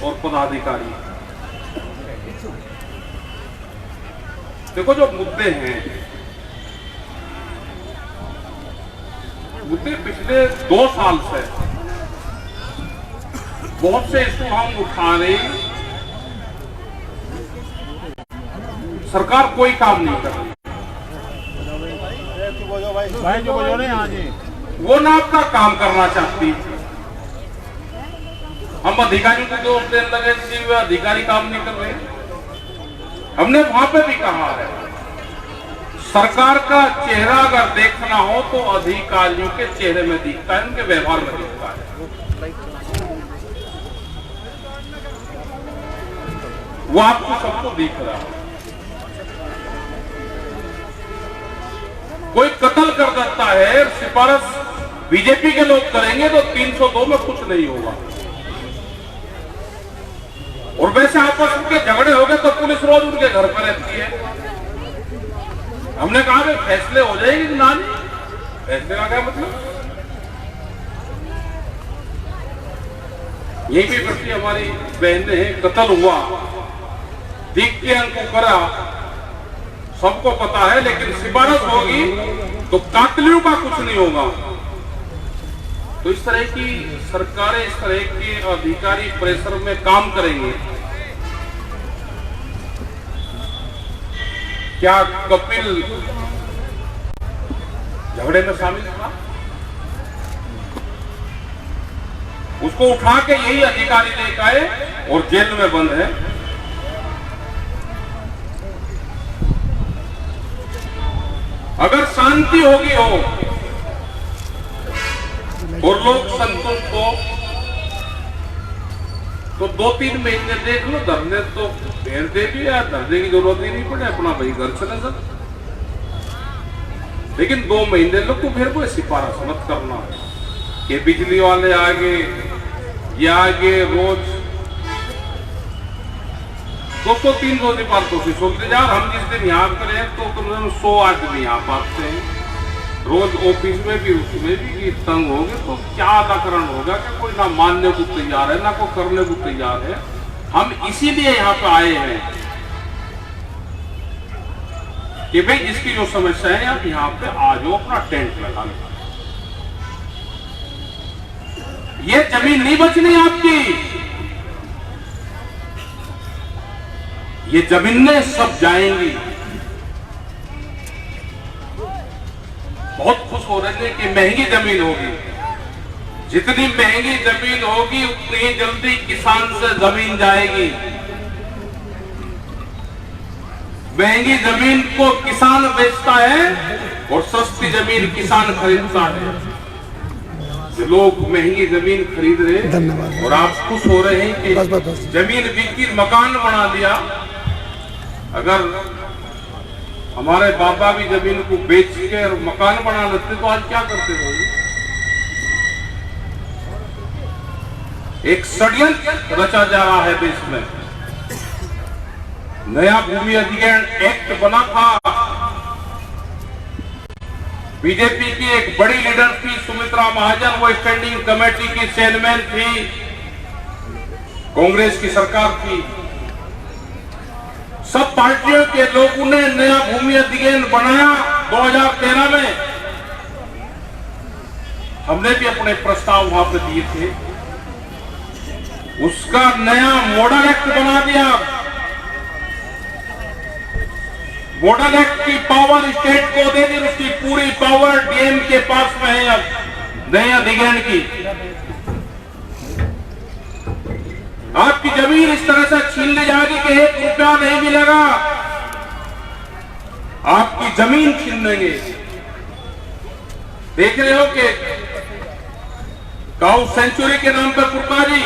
और पदाधिकारी। देखो जो मुद्दे हैं, मुद्दे पिछले 2 साल से बहुत से इशू हम उठा रहे, सरकार कोई काम नहीं कर रही। वो ना अपना काम करना चाहती। हम अधिकारियों को दोष देने लगे कि वे अधिकारी काम नहीं कर रहे। हमने वहां पे भी कहा है, सरकार का चेहरा अगर देखना हो तो अधिकारियों के चेहरे में दिखता है, उनके व्यवहार में दिखता है। वो आपको सबको दिख रहा है। कोई कत्ल कर देता है, सिफारिश बीजेपी के लोग करेंगे तो 302 में कुछ नहीं होगा। और वैसे आपस में झगड़े हो गए तो पुलिस रोज उनके घर पर रहती है। हमने कहा कि फैसले हो जाएंगे कि ना, फैसले का क्या मतलब? यही भी प्रति हमारी बहन ने कत्ल हुआ, दिख के को करा, सबको पता है, लेकिन सिफारिश होगी तो कातलियों का कुछ नहीं होगा। तो इस तरह की सरकारें, इस तरह के अधिकारी प्रेशर में काम करेंगे। क्या कपिल झगड़े में शामिल था? उसको उठा के यही अधिकारी लेकर आए और जेल में बंद है। अगर शांति होगी हो और लोग संतुष्ट हो तो 2-3 महीने देख लो, धरने तो फेर दे भी, या धरने की जरूरत ही नहीं पड़े, अपना भाई घर चले सर। लेकिन 2 महीने लोग तो फिर कोई सिफारिश मत करना कि बिजली वाले आगे, ये आगे रोज 200-300 कोशिश होती है। हम जिस दिन यहाँ करें तो कम से कम 100 आदमी यहाँ पाते हैं रोज, ऑफिस में भी, उसमें भी तंग हो गए तो क्या अदाकरण होगा कि कोई ना मानने को तैयार है, ना कोई करने को तैयार है। हम इसीलिए यहाँ पे आए हैं कि भाई इसकी जो समस्या है आप यहाँ पे आ जाओ, अपना टेंट लगा लो। ये जमीन नहीं बचनी आपकी, ये जमीनें सब जाएंगी। बहुत खुश हो रहे थे कि महंगी जमीन होगी, जितनी महंगी जमीन होगी उतनी ही जल्दी किसान से जमीन जाएगी। महंगी जमीन को किसान बेचता है और सस्ती जमीन किसान खरीदता है। लोग महंगी जमीन खरीद रहे और आप खुश हो रहे हैं कि जमीन बिकी, मकान बना दिया। अगर हमारे बाबा भी जमीन को बेच के और मकान बना लेते तो आज क्या करते थे? एक षड्यंत्र रचा जा रहा है देश में। नया भूमि अधिग्रहण एक्ट बना था, बीजेपी की एक बड़ी लीडर थी सुमित्रा महाजन, वो स्टैंडिंग कमेटी की चेयरमैन थी, कांग्रेस की सरकार थी। सब पार्टियों के लोगों ने नया भूमि अधिग्रहण बनाया 2013 में। हमने भी अपने प्रस्ताव वहां पर दिए थे, उसका नया मॉडल एक्ट बना दिया। मॉडल एक्ट की पावर स्टेट को दे दी, उसकी पूरी पावर डीएम के पास में है अब नए अधिग्रहण की। आपकी जमीन इस तरह से छीन ली जाएगी कि 1 रुपया नहीं मिलेगा, आपकी जमीन छीन लेंगे। देख रहे हो कि काऊ सेंचुरी के नाम पर पुरकारी,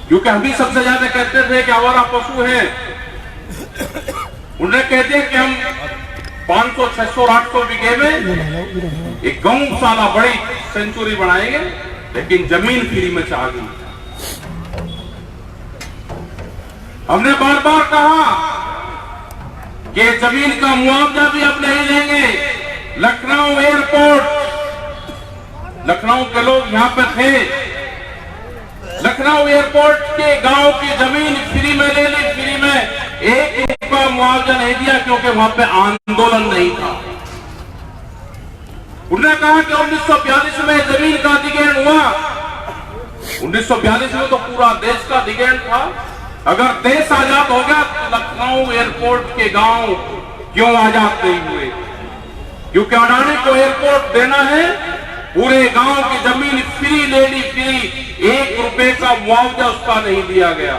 क्योंकि हम भी सबसे ज्यादा कहते थे कि आवारा पशु है, उन्हें कहते हैं कि हम 500, 600, 800 बीघे में एक गौशाला बड़ी सेंचुरी बनाएंगे, लेकिन जमीन फ्री में चाह गई। हमने बार बार कहा कि जमीन का मुआवजा भी अब नहीं लेंगे। लखनऊ एयरपोर्ट, लखनऊ के लोग यहां पे थे, लखनऊ एयरपोर्ट के गांव की जमीन फ्री में ले ली, फ्री में 1 रुपया मुआवजा नहीं दिया क्योंकि वहां पे आंदोलन नहीं था। उन्होंने कहा कि 1942 में जमीन का अधिग्रहण हुआ। 1942 में तो पूरा देश का अधिग्रहण था। अगर देश आजाद हो गया तो लखनऊ एयरपोर्ट के गांव क्यों आजाद नहीं हुए? क्योंकि अडानी को एयरपोर्ट देना है, पूरे गांव की जमीन फ्री ले ली, फ्री, 1 रुपए का मुआवजा उसका नहीं दिया गया।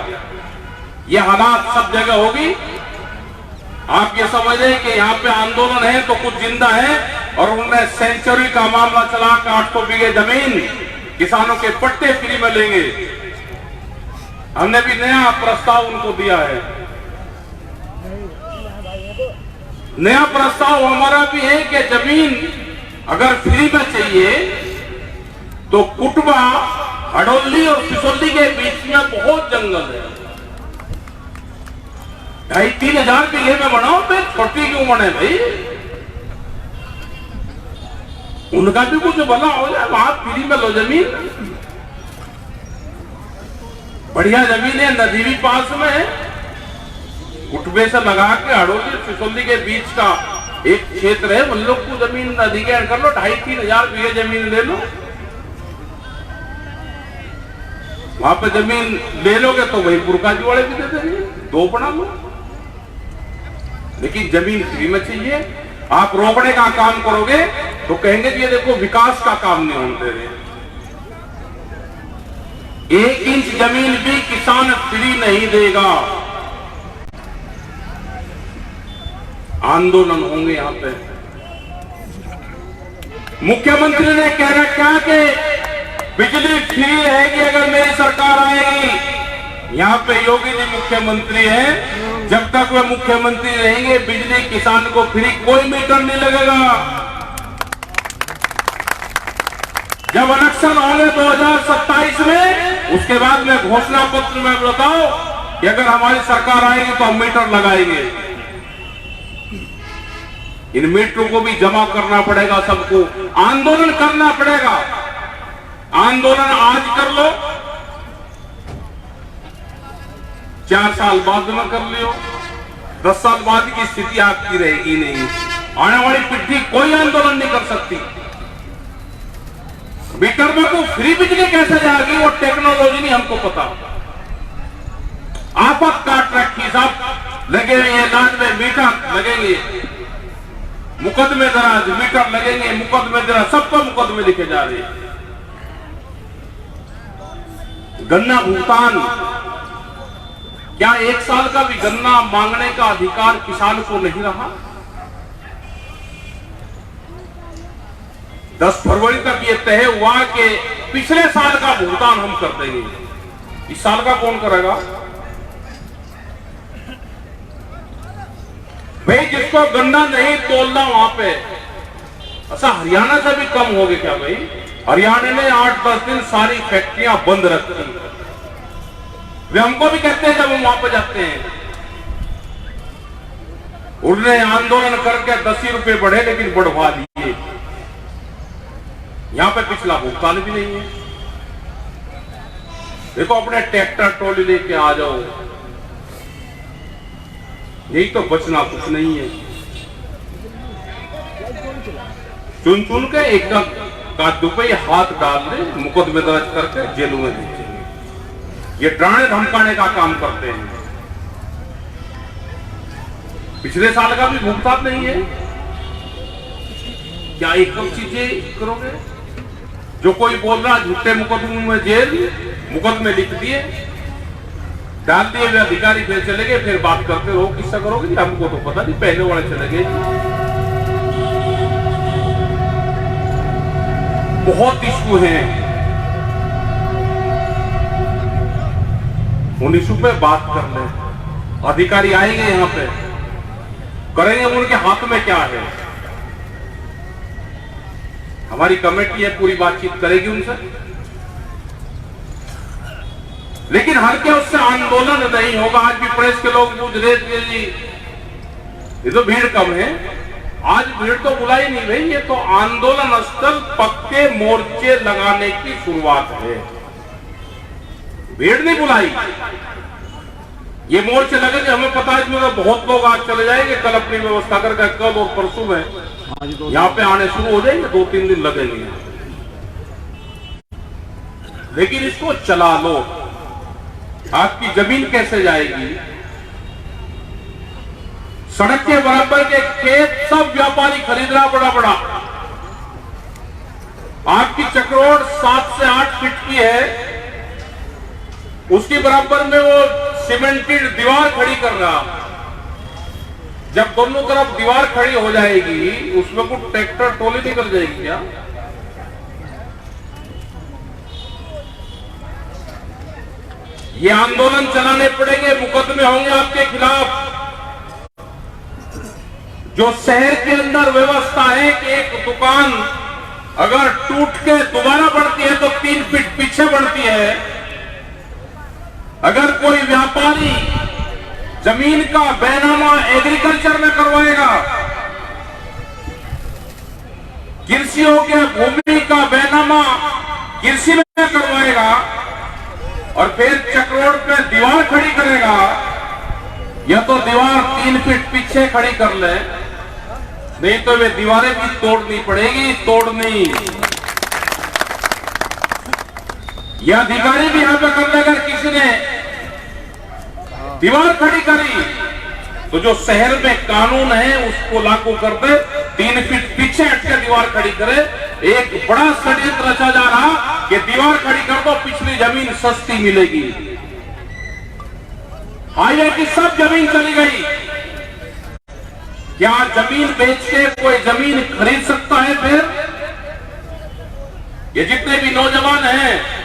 ये हालात सब जगह होगी। आप ये समझें कि यहाँ पे आंदोलन है तो कुछ जिंदा है, और उन्होंने सेंचुरी का मामला चला के 800 बीघे जमीन किसानों के पट्टे फ्री में लेंगे। हमने भी नया प्रस्ताव उनको दिया है। नया प्रस्ताव हमारा भी है कि जमीन अगर फ्री में चाहिए तो कुटबा, हडोली और सिसोली के बीच में बहुत जंगल है। 2,500-3 हजार बीघे में बनाओ, फिर छोटी क्यों बने भाई? उनका भी कुछ भला हो जाए, वहां फ्री में लो जमीन। बढ़िया जमीन है, नदी भी पास में है। कुटबे से लगा के हडोली सिसोली के बीच का एक क्षेत्र है, उन लोग को जमीन अधिग्रहण कर लो, 2,500-3 हजार बीघे जमीन ले लो। वहां पे जमीन ले लोगे तो वही पुरकाजी वाले भी दे देंगे, 2 बना लो। लेकिन जमीन फ्री में चाहिए। आप रोकने का काम करोगे तो कहेंगे कि ये देखो विकास का काम नहीं होने दे रहे। 1 इंच जमीन भी किसान फ्री नहीं देगा। आंदोलन होंगे यहाँ पे। मुख्यमंत्री ने कह रखा कि बिजली फ्री रहेगी अगर मेरी सरकार आएगी। यहाँ पे योगी जी मुख्यमंत्री हैं, जब तक वे मुख्यमंत्री रहेंगे बिजली किसान को फ्री, कोई मीटर नहीं लगेगा। जब इलेक्शन होंगे 2027 में, उसके बाद में घोषणा पत्र में बताओ कि अगर हमारी सरकार आएगी तो हम मीटर लगाएंगे। इन मीटरों को भी जमा करना पड़ेगा, सबको आंदोलन करना पड़ेगा। आंदोलन आज कर लो, 4 साल बाद में कर लियो, 10 साल बाद की स्थिति आपकी रहेगी नहीं। आने वाली पीढ़ी कोई आंदोलन नहीं कर सकती। मीटर में को फ्री बिजली कैसे जाएगी, वो टेक्नोलॉजी नहीं हमको पता। आफत काट रखी, सब लगे हुए हैं, लाज में मीटर लगेंगे, मुकदमे दराज, मीटर लगेंगे, मुकदमे दराज, सबको मुकदमे लिखे जा रहे हैं। गन्ना भुगतान, क्या 1 साल का भी गन्ना मांगने का अधिकार किसान को नहीं रहा? 10 फरवरी तक ये तय हुआ कि पिछले साल का भुगतान हम कर देंगे। इस साल का कौन करेगा भाई? जिसको गन्ना नहीं तोलना वहां पे, अच्छा हरियाणा से भी कम हो गए क्या भाई? हरियाणा ने 8-10 दिन सारी फैक्ट्रियां बंद रखी। वे हमको भी कहते हैं जब हम वहां पर जाते हैं, उन्होंने आंदोलन करके 10 ही रुपए बढ़े लेकिन बढ़वा दिए। यहां पे पिछला भुगतान भी नहीं है। देखो अपने ट्रैक्टर ट्रॉली लेके आ जाओ, यही तो बचना कुछ नहीं है। चुन चुन के एक कादू पे हाथ डाल दे, मुकदमे दर्ज करके जेलों में भेजेंगे। ये डराने धमकाने का काम करते हैं। पिछले साल का भी भुगतान नहीं है। क्या एकदम चीजें करोगे? जो कोई बोल रहा झूठे मुकदमों में जेल, मुकदमे लिख दिए, डाल दिए, वे अधिकारी फिर चले गए, फिर बात करते रहो किस्सा करोगे। हमको तो पता नहीं, पहले वाले चले गए। बहुत इशू हैं, उन इशू पे बात कर ले। अधिकारी आएंगे यहाँ पे, करेंगे, उनके हाथ में क्या है। हमारी कमेटी है, पूरी बातचीत करेगी उनसे, लेकिन हर क्या उससे आंदोलन नहीं होगा। आज भी प्रेस के लोग पूछ रहे थे जी, ये तो भीड़ कम है। आज भीड़ तो बुलाई नहीं भाई, ये तो आंदोलन स्थल पक्के मोर्चे लगाने की शुरुआत है। भीड़ नहीं बुलाई। ये मोर्चे लगे कि हमें पता है इसमें तो बहुत लोग आज चले जाएंगे, कल अपनी व्यवस्था करके कल और परसों में यहाँ पे आने शुरू हो जाएंगे, 2-3 दिन लगेंगे। लेकिन इसको चला लो। आपकी जमीन कैसे जाएगी? सड़क के बराबर के खेत सब व्यापारी खरीद रहा बड़ा बड़ा। आपकी चक्रोड़ 7 से 8 फीट की है, उसके बराबर में वो सीमेंटेड दीवार खड़ी कर रहा। जब दोनों तरफ दीवार खड़ी हो जाएगी, उसमें कुछ ट्रैक्टर ट्रॉली निकल जाएगी क्या? ये आंदोलन चलाने पड़ेंगे, मुकदमे होंगे आपके खिलाफ। जो शहर के अंदर व्यवस्था है कि एक दुकान अगर टूट के दोबारा बढ़ती है तो 3 फीट पीछे बढ़ती है। अगर कोई व्यापारी जमीन का बैनामा एग्रीकल्चर में करवाएगा, कृषियों के भूमि का बैनामा कृषि में करवाएगा और फिर चक्रोड़ पे दीवार खड़ी करेगा, या तो दीवार 3 फीट पीछे खड़ी कर ले, नहीं तो वे दीवारें भी तोड़नी पड़ेगी। तोड़नी यह अधिकारी भी यहां पे कर ले। अगर किसी ने दीवार खड़ी करी तो जो शहर में कानून है उसको लागू कर दे, 3 फीट पीछे हटकर दीवार खड़ी करे। एक बड़ा षड्यंत्र रचा जा रहा कि दीवार खड़ी कर दो, पिछली जमीन सस्ती मिलेगी। हाईवे की सब जमीन चली गई। क्या जमीन बेच के कोई जमीन खरीद सकता है? फिर ये जितने भी नौजवान हैं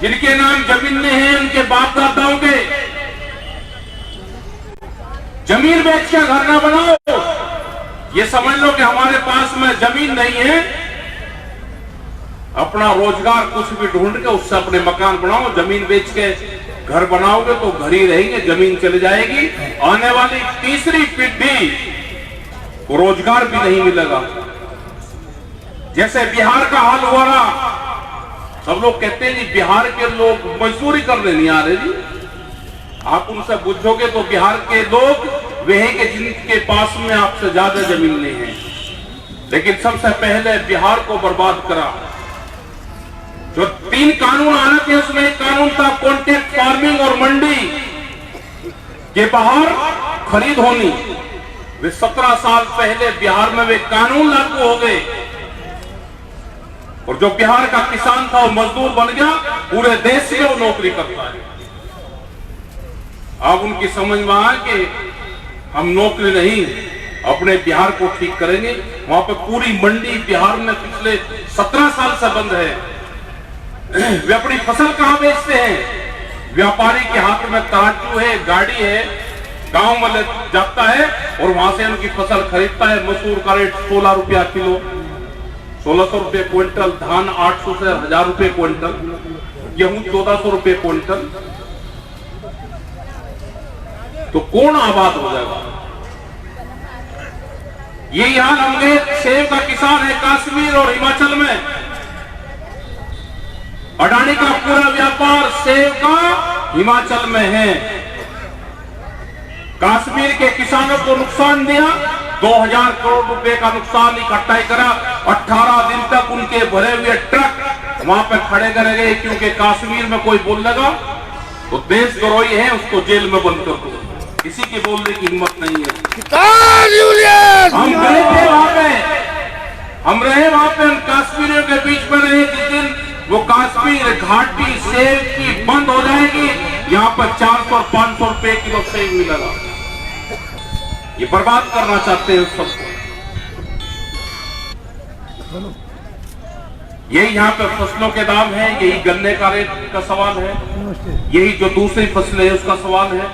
जिनके नाम जमीन में हैं, उनके बाप दादाओं के, जमीन बेच के घर ना बनाओ। ये समझ लो कि हमारे पास में जमीन नहीं है, अपना रोजगार कुछ भी ढूंढ के उससे अपने मकान बनाओ। जमीन बेच के घर बनाओगे तो घर ही रहेंगे, जमीन चली जाएगी। आने वाली तीसरी पीढ़ी को रोजगार भी नहीं मिलेगा। जैसे बिहार का हाल हुआ रहा, सब लोग कहते हैं जी बिहार के लोग मजदूरी करने नहीं आ रहे। जी आप उनसे पूछोगे तो बिहार के लोग वे हैं कि जिनके पास में आपसे ज्यादा जमीन नहीं है। लेकिन सबसे पहले बिहार को बर्बाद करा। जो 3 कानून आने थे उसमें एक कानून था कॉन्ट्रैक्ट फार्मिंग और मंडी के बाहर खरीद होनी। वे 17 साल पहले बिहार में वे कानून लागू हो गए और जो बिहार का किसान था वो मजदूर बन गया, पूरे देश में वो नौकरी करता है। अब उनकी समझ में आया कि हम नौकरी नहीं अपने बिहार को ठीक करेंगे। वहां पे पूरी मंडी बिहार में पिछले 17 साल से बंद है। वे अपनी फसल कहां बेचते हैं? व्यापारी के हाथ में तराजू है, गाड़ी है, गांव में जाता है और वहां से उनकी फसल खरीदता है। मसूर का रेट 16 रुपया किलो, 1600 रुपये क्विंटल, धान 800 से 1000 रुपये क्विंटल, गेहूं 1400 रुपये क्विंटल। तो कौन आबाद हो जाएगा? यही हाल हमने सेब का किसान है कश्मीर और हिमाचल में। अडानी का पूरा व्यापार सेब का हिमाचल में है। कश्मीर के किसानों को नुकसान दिया, 2000 करोड़ रुपए का नुकसान इकट्ठा करा। 18 दिन तक उनके भरे हुए ट्रक वहां पे खड़े करे गए, क्योंकि कश्मीर में कोई बोल लगा तो देशद्रोही है, उसको जेल में बंद कर दो। किसी की बोलने की हिम्मत नहीं है। हम गए थे वहां पे, हम रहे वहां पे, हम कश्मीरियों के बीच में रहे। जिस दिन वो कश्मीर घाटी सेब की बंद हो जाएगी, यहाँ पर 400 और 500 रुपए किलो सेब मिलेगा। ये बर्बाद करना चाहते हैं सबको। यही यहाँ पे फसलों के दाम है, यही गन्ने का रेट का सवाल है, यही जो दूसरी फसलें है उसका सवाल है।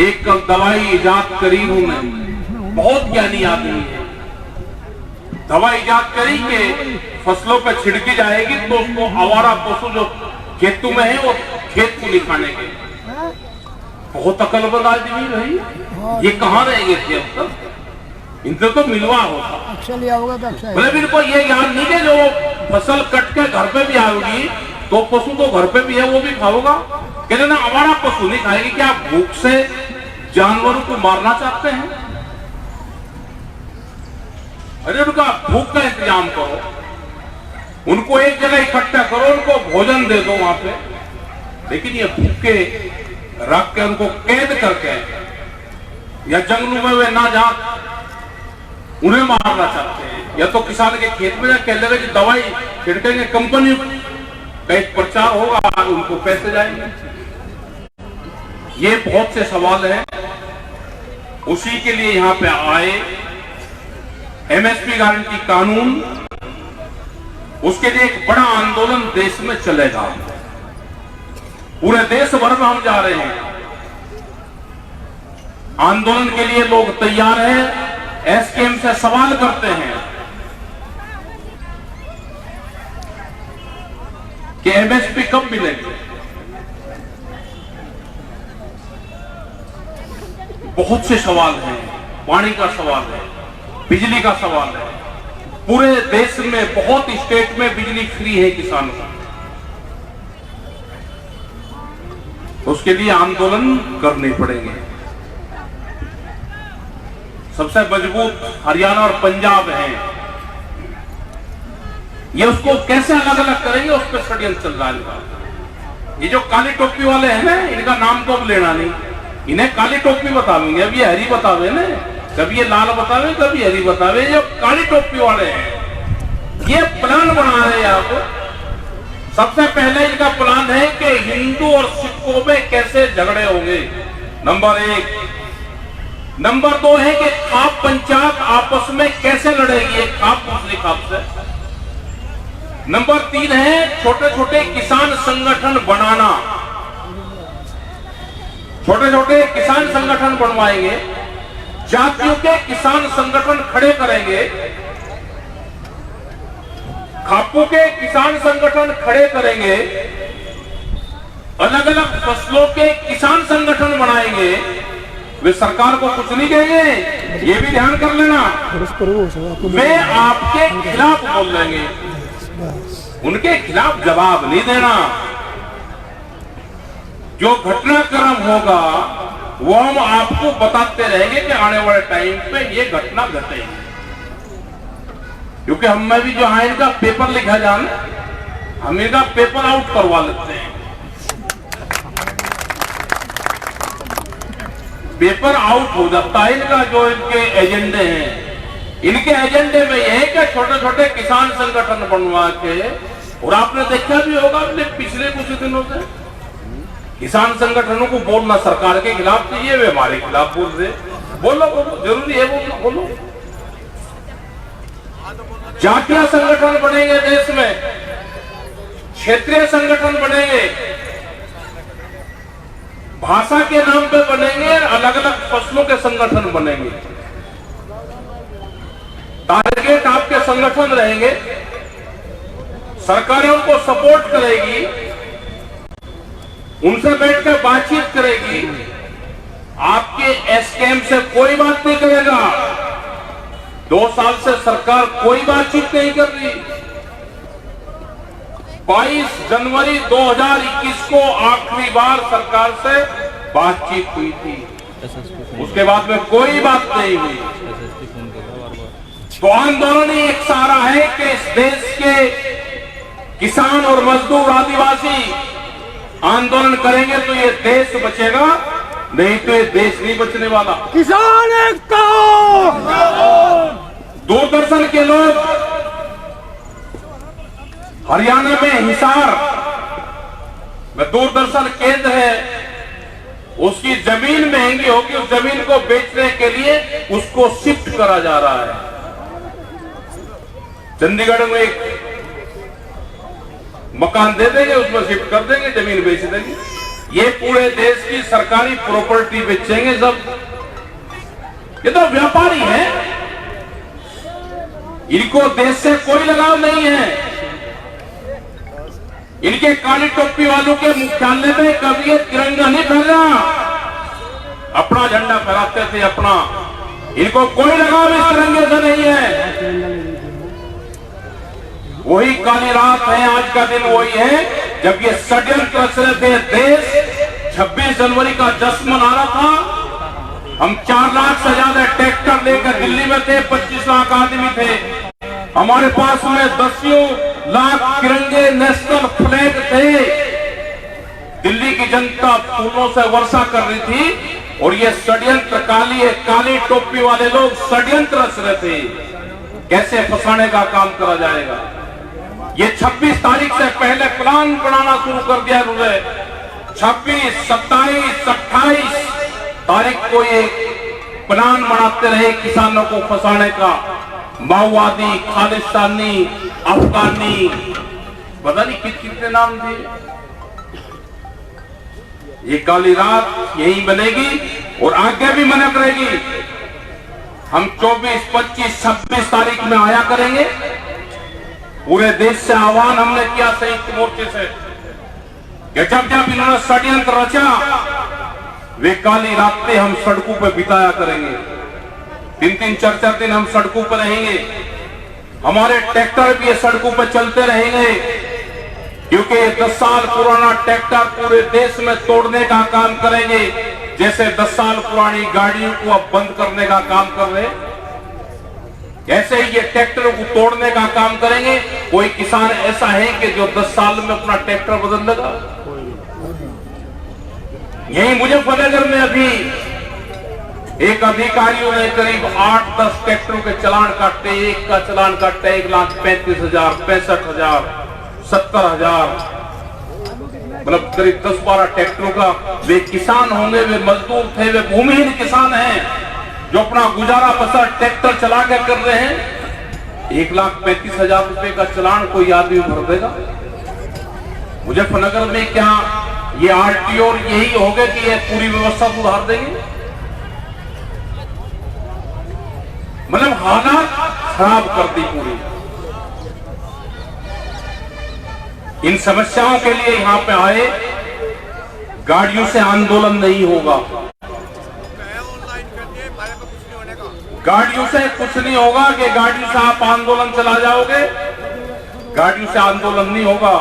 एक कल दवाई इजाद करी हूं मैं, बहुत ज्ञानी आदमी है। दवाई इजाद करी के फसलों पर छिड़की जाएगी तो उसको आवारा पशु जो खेतों में है वो खेत को नहीं खाने के। बहुत अकलमंद आदमी भाई, ये कहाँ रहेंगे थे अब तक? इनसे तो मिलवा होगा। मतलब इनको ये ज्ञान नहीं कि जो फसल कट के घर पे भी आएगी तो पशु तो घर पे भी है, वो भी खाओगा? कहते ना हमारा पशु नहीं खाएगी। क्या आप भूख से जानवरों को मारना चाहते हैं? अरे उनका भूख का इंतजाम करो, उनको एक जगह इकट्ठा करो, उनको भोजन दे दो वहां पे। लेकिन ये भूखे रख के उनको कैद करके या जंगलों में वे ना जा उन्हें मारना चाहते हैं। या तो किसान के खेत में जाके कह कि दवाई छिड़केंगे, कंपनी का एक प्रचार होगा, उनको पैसे जाएंगे। ये बहुत से सवाल हैं, उसी के लिए यहां पे आए। एमएसपी गारंटी कानून, उसके लिए एक बड़ा आंदोलन देश में चलेगा। पूरे देश भर में हम जा रहे हैं। आंदोलन के लिए लोग तैयार हैं। एसकेएम से सवाल करते हैं कि एमएसपी कब मिलेगी। बहुत से सवाल हैं, पानी का सवाल है, बिजली का सवाल है। पूरे देश में बहुत स्टेट में बिजली फ्री है किसानों को। उसके लिए आंदोलन करने पड़ेंगे। सबसे मजबूत हरियाणा और पंजाब है, ये उसको कैसे अलग अलग करेंगे, उस पर षड्यंत्र चल रहा है। ये जो काली टोपी वाले हैं ना, इनका नाम तो अब लेना नहीं, इन्हें काली टोपी बता दूंगे। अब ये हरी बतावे ना, कभी ये लाल बतावे, कभी हरी बतावे। जो काली टोपी वाले हैं, ये प्लान बना रहे हैं। आप सबसे पहले इनका प्लान है कि हिंदू और सिखों में कैसे झगड़े होंगे, नंबर 1। नंबर 2 है कि खाप पंचायत आपस में कैसे लड़ेगी, एक खाप दूसरी खाप से। नंबर 3 है छोटे छोटे किसान संगठन बनाना। छोटे छोटे किसान संगठन बनवाएंगे, जातियों के किसान संगठन खड़े करेंगे, खापों के किसान संगठन खड़े करेंगे, अलग अलग फसलों के किसान संगठन बनाएंगे। वे सरकार को कुछ नहीं कहेंगे, ये भी ध्यान कर लेना। वे आपके खिलाफ बोल देंगे, उनके खिलाफ जवाब नहीं देना। जो घटनाक्रम होगा वो हम आपको बताते रहेंगे कि आने वाले टाइम पे ये घटना घटेगी। क्योंकि हम में भी जो है इनका पेपर लिखा जाना, हम इनका पेपर आउट करवा लेते हैं। पेपर आउट हो जाता है इनका। जो इनके एजेंडे हैं, इनके एजेंडे में यह है कि छोटे छोटे किसान संगठन बनवा के, और आपने देखा भी होगा अपने पिछले कुछ दिनों से किसान संगठनों को बोलना सरकार के खिलाफ चाहिए, वे हमारे खिलाफ बोल रहे। बोलो बोलो, जरूरी है बोलना, बोलो। जातीय संगठन बनेंगे देश में, क्षेत्रीय संगठन बनेंगे, भाषा के नाम पे बनेंगे, अलग अलग फसलों के संगठन बनेंगे। टारगेट आपके संगठन रहेंगे, सरकारें उनको सपोर्ट करेगी, उनसे बैठकर बातचीत करेगी। आपके एसकेएम से कोई बात नहीं करेगा। 2 साल से सरकार कोई बातचीत नहीं कर रही। 22 जनवरी 2021 को आखिरी बार सरकार से बातचीत हुई थी, उसके बाद में कोई बात नहीं हुई। तो आंदोलन ही एक सहारा है कि इस देश के किसान और मजदूर आदिवासी आंदोलन करेंगे तो ये देश बचेगा, नहीं तो ये देश नहीं बचने वाला। किसान एकता। दूरदर्शन के लोग हरियाणा में हिसार में दूरदर्शन केंद्र है, उसकी जमीन महंगी होगी, उस जमीन को बेचने के लिए उसको शिफ्ट करा जा रहा है। चंडीगढ़ में एक मकान दे देंगे, उसमें शिफ्ट कर देंगे, जमीन बेच देंगे। ये पूरे देश की सरकारी प्रॉपर्टी बेचेंगे सब। ये तो व्यापारी है, इनको देश से कोई लगाव नहीं है। इनके काली टोपी वालों के मुख्यालय में कभी ये तिरंगा नहीं फहरा, अपना झंडा फहराते थे अपना। इनको कोई लगाव इस तिरंगे से नहीं है। वही काली रात है, आज का दिन वही है जब ये षड्यंत्र रच रहे थे। देश 26 जनवरी का जश्न मना रहा था। हम 4 लाख से ज्यादा ट्रैक्टर लेकर दिल्ली में थे, 25 लाख आदमी थे। हमारे पास में 10 लाख तिरंगे नेशनल फ्लैग थे। दिल्ली की जनता फूलों से वर्षा कर रही थी और ये षड्यंत्र काली टोपी वाले लोग षड्यंत्र रच रहे थे, कैसे फंसाने का काम करा जाएगा। ये 26 तारीख से पहले प्लान बनाना शुरू कर दिया उन्होंने। 26, 27, 28 तारीख को ये प्लान बनाते रहे किसानों को फंसाने का। माओवादी, खालिस्तानी, अफगानी, पता नहीं कितने नाम थे। ये काली रात यही बनेगी और आगे भी मना करेगी। हम 24, 25, 26 तारीख में आया करेंगे। पूरे देश से आह्वान हमने किया संयुक्त मोर्चे से कि जब जब इन्होंने षड्यंत्र रचा, वे काली रातें हम सड़कों पर बिताया करेंगे। 3-3, 4-4 दिन हम सड़कों पर रहेंगे। हमारे ट्रैक्टर भी ये सड़कों पर चलते रहेंगे, क्योंकि 10 साल पुराना ट्रैक्टर पूरे देश में तोड़ने का काम करेंगे, जैसे 10 साल पुरानी गाड़ियों को अब बंद करने का काम कर रहे, ऐसे ही ये ट्रैक्टरों को तोड़ने का काम करेंगे। कोई किसान ऐसा है कि जो 10 साल में अपना ट्रैक्टर बदल देगा? यही मुजफ्फरनगर में अभी एक अधिकारियों ने करीब 8-10 ट्रैक्टरों के चालान काटे। एक का चालान काटे 1,35,000, 65,000, 70,000, मतलब करीब 10-12 ट्रैक्टरों का। वे किसान होंगे, वे मजदूर थे, वे भूमिहीन किसान हैं जो अपना गुजारा बसर ट्रैक्टर चला के कर रहे हैं। 1,35,000 रुपए का चालान कोई आदमी भर देगा? मुजफ्फरनगर में क्या ये आरटीओ और यही होगा कि ये पूरी व्यवस्था सुधार देंगे? मतलब हालात खराब कर दी पूरी। इन समस्याओं के लिए यहां पे आए, गाड़ियों से आंदोलन नहीं होगा, गाड़ियों से कुछ नहीं होगा कि गाड़ियों से आप आंदोलन चला जाओगे। गाड़ियों से आंदोलन नहीं होगा।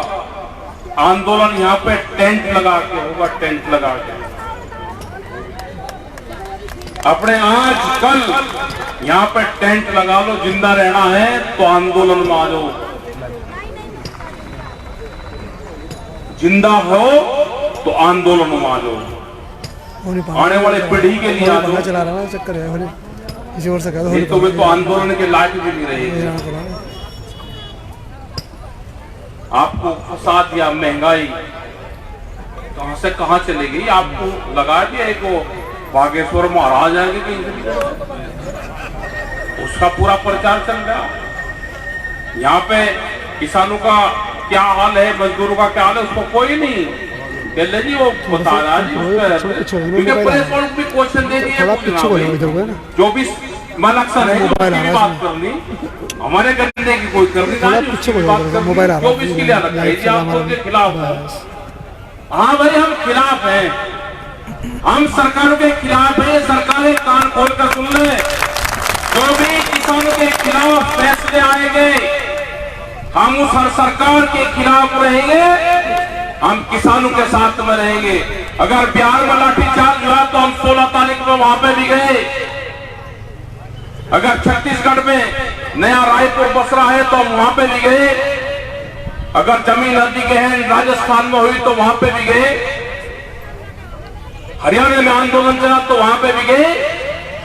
आंदोलन यहाँ पे टेंट लगा के होगा, टेंट लगा के। अपने आज कल यहाँ पे टेंट लगा लो, जिंदा रहना है तो आंदोलन में आ जाओ। जिंदा हो तो आंदोलन में आ जाओ। आने वाले पीढ़ी के लिए आ जाओ। चला रहा है चक्कर है किसी और से कह दो। नहीं तो वे तो आंदोलन के लायक भी नहीं रहेगी। आपको फसाद या महंगाई कहां से कहां चलेगी? आपको लगा दिया एक बागेश्वर महाराज आएंगे कहीं से, उसका पूरा प्रचार चल रहा। यहाँ पे किसानों का क्या हाल है, मजदूरों का क्या हाल है, उसको कोई नहीं कह ले जी, वो बता रहा जी। क्योंकि प्रेस वालों भी क्वेश्चन दे दिए, जो भी मलक्सर है बात करनी, हमारे करने की कोई करनी मोबाइल जो भी इसके लिए रखा है जी, आप उनके खिलाफ है। हाँ भाई, हम खिलाफ हैं, हम सरकारों के खिलाफ है। सरकारें कान खोल कर सुन ले, जो भी किसानों के खिलाफ फैसले आएंगे, हम उस हर सरकार के खिलाफ रहेंगे, हम किसानों के साथ में रहेंगे। अगर बिहार में लाठीचार्ज हुआ तो हम 16 तारीख को वहां पे भी गए। अगर छत्तीसगढ़ में नया रायपुर बस रहा है तो हम वहां पे भी गए। अगर जमीन नदी गहन राजस्थान में हुई तो वहां पे भी गए। हरियाणा में आंदोलन चला तो वहां पे भी गए।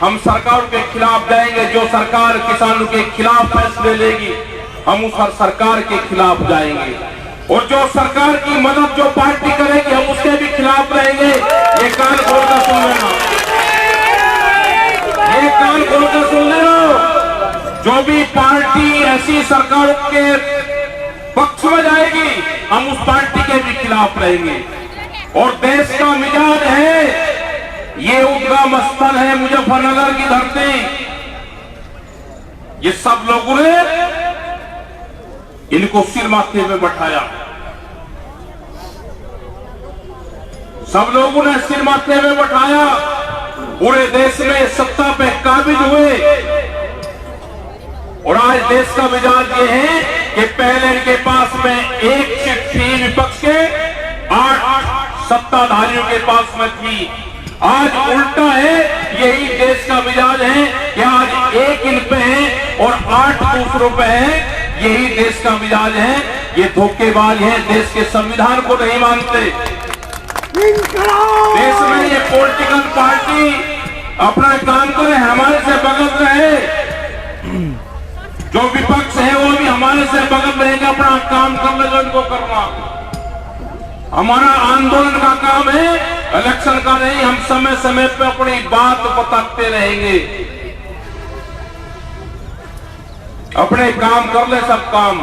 हम सरकार के खिलाफ जाएंगे। जो सरकार किसानों के खिलाफ फैसले लेगी, हम उस हर सरकार के खिलाफ जाएंगे। और जो सरकार की मदद जो पार्टी करेगी, हम उसके भी खिलाफ रहेंगे। ये कान खोलकर सुन लेना, ये कान खोलकर सुन लेना। जो भी पार्टी ऐसी सरकार के पक्ष में जाएगी, हम उस पार्टी के भी खिलाफ रहेंगे। और देश का मिजाज है, ये उद्गम स्थल है मुजफ्फरनगर की धरती। ये सब लोगों ने इनको सिर माथे पे बैठाया, सब लोगों ने सिर माथे पे बैठाया, पूरे देश में सत्ता पे काबिज हुए। और आज देश का मिजाज ये है कि पहले इनके पास में एक सीट थी विपक्ष के, 8 सत्ताधारियों के पास में थी। आज उल्टा है, यही देश का मिजाज है कि आज एक इन पे है और 8 दूसरों पे है, यही देश का मिजाज है। ये धोखेबाज है, देश के संविधान को नहीं मानते। देश में ये पॉलिटिकल पार्टी अपना काम करे, हमारे से बगल रहे, जो विपक्ष है वो भी हमारे से बगल रहेगा, अपना काम कर लेगा, उनको करना। हमारा आंदोलन का काम है, इलेक्शन का नहीं। हम समय समय पे अपनी बात बताते रहेंगे, अपने काम कर ले सब काम।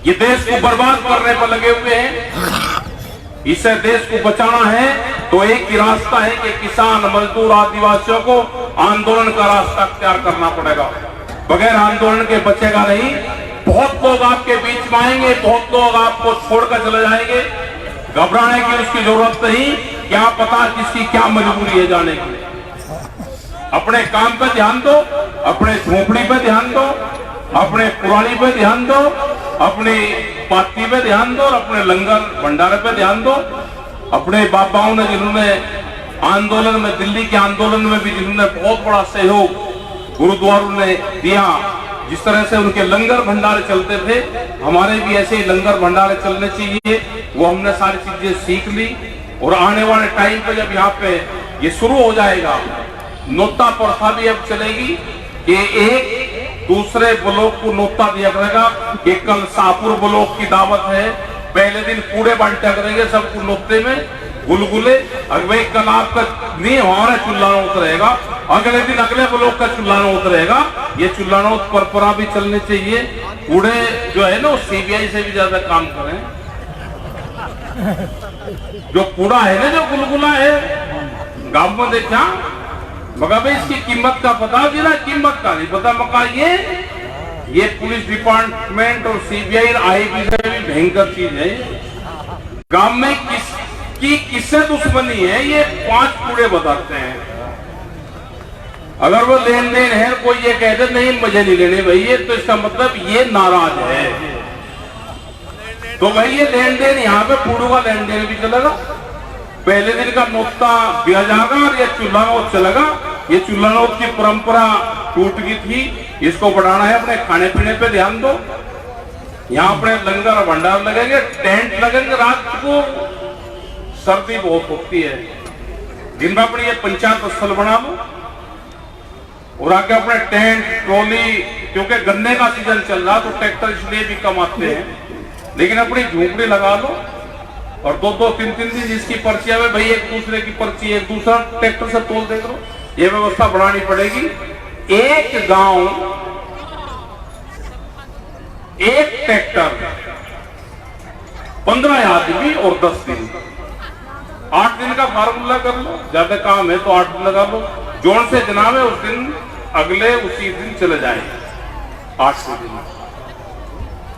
ये देश को बर्बाद करने पर लगे हुए हैं, इससे देश को बचाना है तो एक ही रास्ता है कि किसान, मजदूर, आदिवासियों को आंदोलन का रास्ता अख्तियार करना पड़ेगा। बगैर आंदोलन के बचेगा नहीं। बहुत लोग आपके बीच में आएंगे, बहुत लोग आपको छोड़कर चले जाएंगे। घबराने की उसकी जरूरत नहीं, क्या पता किसकी क्या मजबूरी है जाने की। अपने काम पे ध्यान दो, अपने झोपड़ी पे ध्यान दो, अपने पुरानी पे ध्यान दो, अपनी पाती पे ध्यान दो और अपने लंगर भंडारे पे ध्यान दो। अपने बाबाओं ने जिन्होंने आंदोलन में, दिल्ली के आंदोलन में भी जिन्होंने बहुत बड़ा सहयोग गुरुद्वारों ने दिया, जिस तरह से उनके लंगर भंडारे चलते थे, हमारे भी ऐसे ही लंगर भंडारे चलने चाहिए। वो हमने सारी चीजें सीख ली और आने वाले टाइम पे जब यहाँ पे ये शुरू हो जाएगा, नोता प्रथा भी अब चलेगी कि एक दूसरे ब्लॉक को नोता दिया करेगा कि कल शाहपुर ब्लॉक की दावत है, पहले दिन कूड़े बांटा करेंगे सबको नोते में गुलगुले। अगले कल आपका नहीं हमारा चूल्हा उतरेगा, अगले दिन अगले ब्लॉक का चूल्हा उतरेगा। ये चूल्हा परंपरा भी चलनी चाहिए। कूड़े जो है ना, सीबीआई से भी ज्यादा काम करें। जो कूड़ा है ना, जो गुलगुला है, गांव में देखा मगर भाई इसकी कीमत का पता, बिना कीमत का नहीं पता। मगर ये पुलिस डिपार्टमेंट और सीबीआई और आईबी से भी भयंकर चीज है। गांव में किससे दुश्मनी है, ये 5 कूड़े बताते हैं। अगर वो लेन देन है, कोई ये कहते नहीं मुझे नहीं लेने भैया, तो इसका मतलब ये नाराज है। तो भाई ये लेन देन, यहाँ पे कूड़ों का लेन देन भी चलेगा। पहले दिन का नोता दिया जाएगा और ये चूल्हा नोत चलेगा। ये चूल्हा नोत की परंपरा टूट गई थी, इसको बढ़ाना है। अपने खाने पीने पे ध्यान दो। यहाँ अपने लंगर भंडार लगेंगे, टेंट लगेंगे। रात को सर्दी बहुत होती है, दिन में अपनी ये पंचायत स्थल बना लो और आके अपने टेंट, ट्रॉली, क्योंकि गन्ने का सीजन चल रहा तो ट्रैक्टर इसलिए भी कम आते हैं, लेकिन अपनी झोपड़ी लगा लो और 2-2, 3-3 दिन जिसकी पर्ची आवे भाई, एक दूसरे की पर्ची एक दूसरा ट्रैक्टर से तोल देख लो। ये व्यवस्था बढ़ानी पड़ेगी। एक गांव, एक ट्रैक्टर, 15 आदमी और 10 दिन, 8 दिन का फार्मूला कर लो। ज्यादा काम है तो 8 दिन लगा लो। जोन से जनाब है उस दिन अगले उसी दिन चले जाए 8 दिन।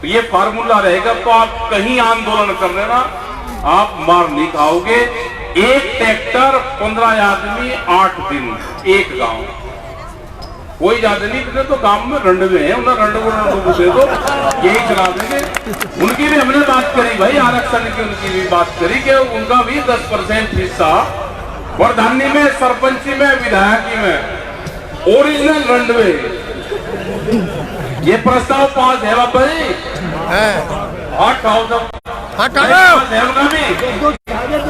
तो ये फार्मूला रहेगा तो आप कहीं आंदोलन कर लेना, आप मार नहीं खाओगे। एक ट्रैक्टर, 15 आदमी, 8 दिन, एक गांव। कोई ज्यादा नहीं तो गांव में रंडवे हैं, उन्हें रंडवों को दे दो, यही चला देंगे। उनकी भी हमने बात करी भाई, आरक्षण की उनकी भी बात करी कि उनका भी 10% हिस्सा वर्धानी में, सरपंची में, विधायकी में, ओरिजिनल रंडवे। ये प्रस्ताव पास है बाबा जी,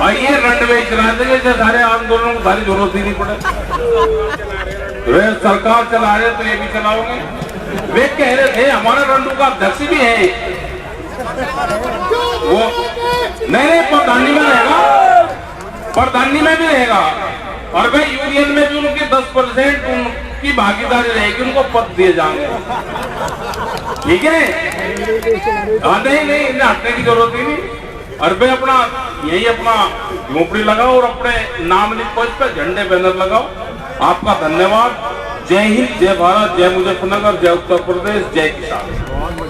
आइए रंडवे चला देंगे, सारे आंदोलन को सारी जरूरत ही नहीं पड़े। वे सरकार चला रहे तो ये भी चलाओगे। वे कह रहे थे हमारा रंडू का अध्यक्ष भी है वो, नहीं प्रधानी में रहेगा, प्रधानी में भी रहेगा और भाई यूनियन में भी उनकी 10% उनकी भागीदारी रहेगी, उनको पद दिए जाएंगे। ठीक है, नहीं इन्हें हटने की जरूरत ही नहीं। और भाई अपना यही अपना झोपड़ी लगाओ और अपने नाम लिखो, इस पर झंडे बैनर लगाओ। आपका धन्यवाद। जय हिंद, जय भारत, जय मुजफ्फरनगर, जय उत्तर प्रदेश, जय किसान।